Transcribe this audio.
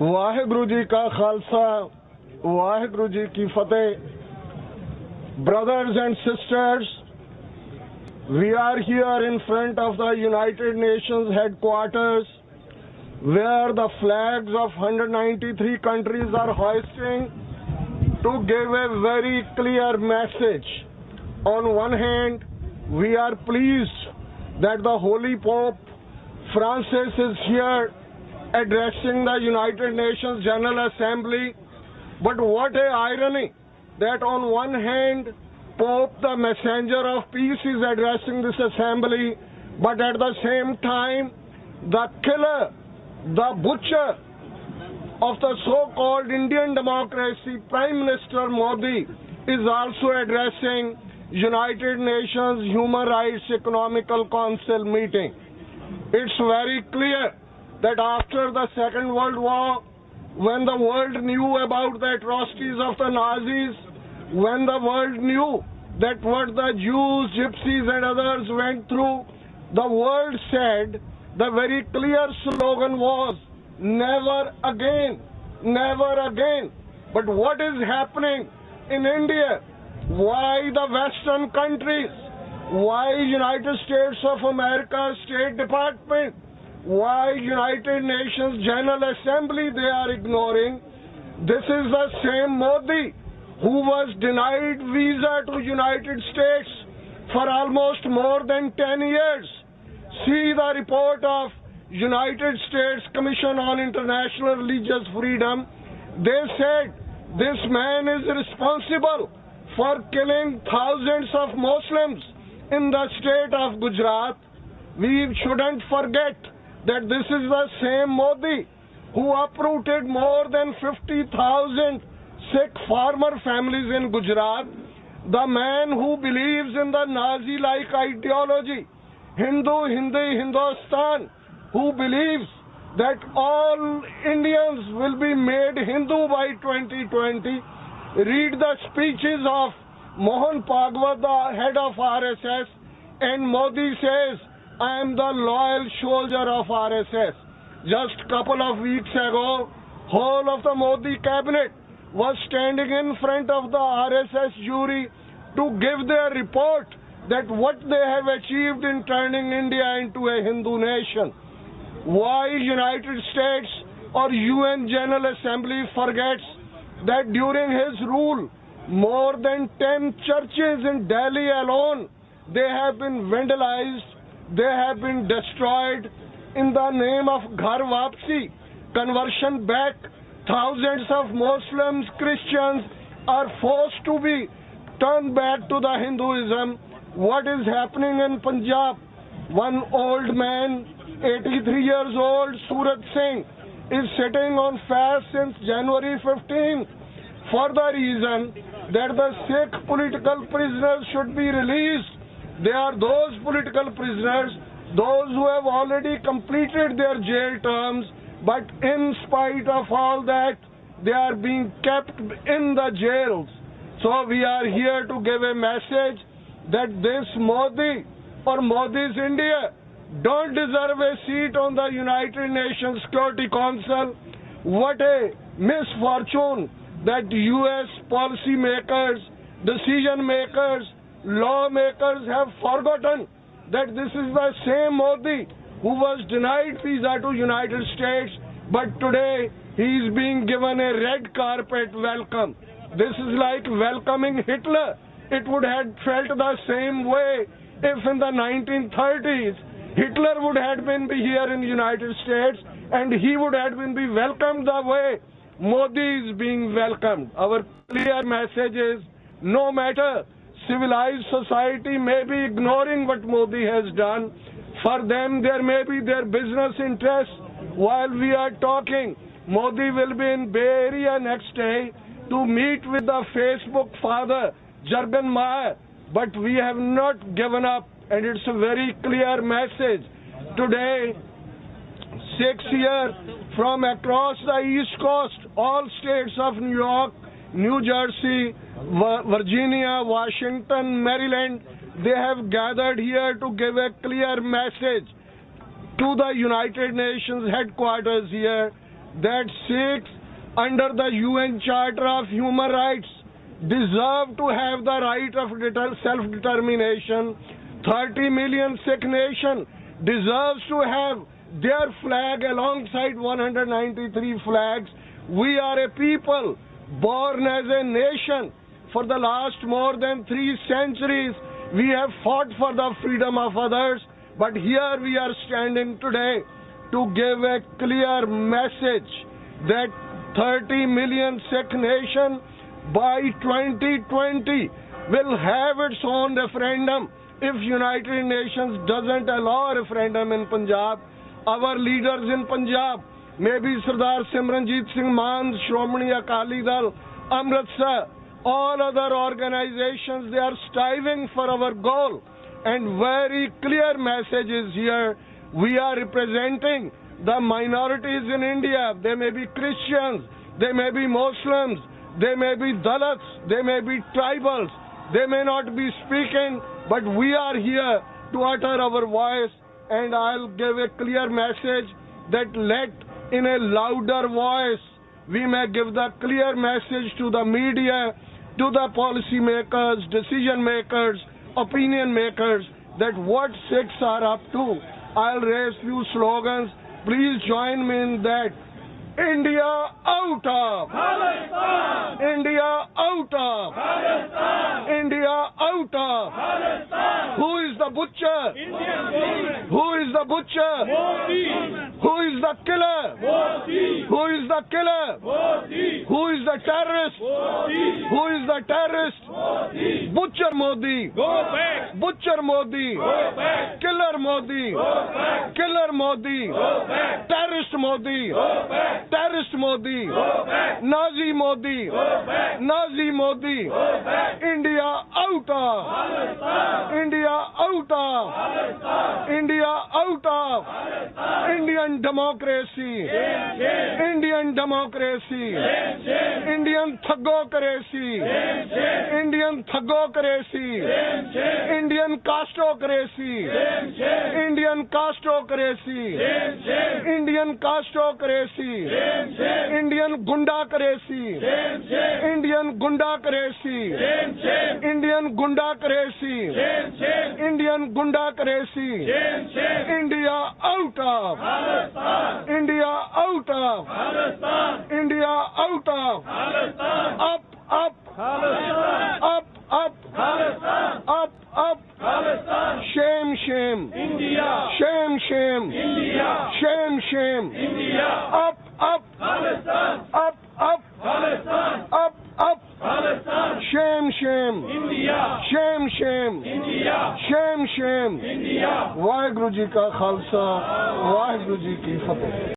वाहिगुरु जी का खालसा, वाहिगुरु जी की फतेह. Brothers and sisters, we are here in front of the United Nations headquarters where the flags of 193 countries are hoisting to give a very clear message. On one hand, we are pleased that the Holy Pope Francis is here addressing the United Nations General Assembly. But what a irony that on one hand, Pope, the messenger of peace, is addressing this assembly, but at the same time, the killer, the butcher of the so-called Indian democracy, Prime Minister Modi, is also addressing United Nations Human Rights Economical Council meeting. It's very clear that after the Second World War, when the world knew about the atrocities of the Nazis, when the world knew that what the Jews, Gypsies and others went through, the world said, the very clear slogan was, never again, never again. But what is happening in India? Why the Western countries? Why United States of America State Department? Why United Nations General Assembly they are ignoring? This is the same Modi who was denied visa to United States for almost more than 10 years. See the report of United States Commission on International Religious Freedom. They said this man is responsible for killing thousands of Muslims in the state of Gujarat. We shouldn't forget that this is the same Modi who uprooted more than 50,000 Sikh farmer families in Gujarat, the man who believes in the Nazi-like ideology, Hindustan, who believes that all Indians will be made Hindu by 2020. Read the speeches of Mohan Bhagwat, the head of RSS, and Modi says, I am the loyal soldier of RSS. Just a couple of weeks ago, whole of the Modi cabinet was standing in front of the RSS jury to give their report that what they have achieved in turning India into a Hindu nation. Why United States or UN General Assembly forgets that during his rule, more than 10 churches in Delhi alone, they have been vandalized, they have been destroyed in the name of Ghar Wapsi, conversion back. Thousands of Muslims, Christians are forced to be turned back to the Hinduism. What is happening in Punjab? One old man, 83 years old, Surat Singh, is sitting on fast since January 15th for the reason that the Sikh political prisoners should be released. They are those political prisoners, those who have already completed their jail terms, but in spite of all that, they are being kept in the jails. So we are here to give a message that this Modi or Modi's India don't deserve a seat on the United Nations Security Council. What a misfortune that US policy makers, decision makers, lawmakers have forgotten that this is the same Modi who was denied visa to United States, but today he is being given a red carpet welcome. This is like welcoming Hitler. It would have felt the same way if in the 1930s Hitler would have been here in the United States and he would have been welcomed the way Modi is being welcomed. Our clear message is, no matter civilized society may be ignoring what Modi has done, for them there may be their business interests. While we are talking, Modi will be in Bay Area next day to meet with the Facebook father, Jurgen Mayer. But we have not given up, and it's a very clear message. Today, 6 years from across the East Coast, all states of New York, New Jersey, Virginia, Washington, Maryland, they have gathered here to give a clear message to the United Nations headquarters here that Sikhs under the UN Charter of Human Rights deserve to have the right of self-determination. 30 million Sikh nation deserves to have their flag alongside 193 flags. We are a people born as a nation. For the last more than 3 centuries, we have fought for the freedom of others. But here we are standing today to give a clear message that 30 million Sikh nation by 2020 will have its own referendum if United Nations doesn't allow a referendum in Punjab. Our leaders in Punjab, maybe Sardar Simranjit Singh Mann, Shromani Akali Dal, Amritsar, all other organizations, they are striving for our goal. And very clear message is here. We are representing the minorities in India. They may be Christians, they may be Muslims, they may be Dalits, they may be tribals, they may not be speaking, but we are here to utter our voice. And I'll give a clear message that let in a louder voice we may give the clear message to the media, to the policy makers, decision makers, opinion makers, that what Sikhs are up to. I'll raise few slogans. Please join me in that. India out of Palestine. India out of Palestine. India out of Palestine. Who is the butcher? Indian. Who is the butcher? Modi. Who is the killer? Modi. Who is the killer? Modi. Who is the terrorist? Modi. Who is the terrorist? Modi. Butcher Modi. Go back. Butcher Modi. Go back. Killer Modi. Go back. Killer Modi. Go back. Terrorist Modi. Go back. Terrorist Modi. Go back. Nazi Modi. Go back. Nazi Modi. Go back. India out of Palestine. India out of Palestine. India out of Palestine. Indian democracy. Indian democracy. Indian thugocracy. Indian thugocracy. Indian casteocracy. Indian casteocracy. Indian casteocracy. Indian gundacracy. Indian gundacracy. Indian gundacracy. Indian gundacracy. India out of Palestine. India out of Palestine. India out of Palestine. Up, up Palestine. Up, up Palestine. Up, up Palestine. Shame, shame. India. Shame, shame. India. Shame, shame. India. Up, up Palestine. Up, up Palestine. Up, up Palestine. Shame, shame. India. Shame, shame. India. Shame, shame. India. Waheguru ji ਕਾ ਖਾਲਸਾ, ਵਾਹਿਗੁਰੂ ਜੀ ਕੀ ਫਤਿਹ।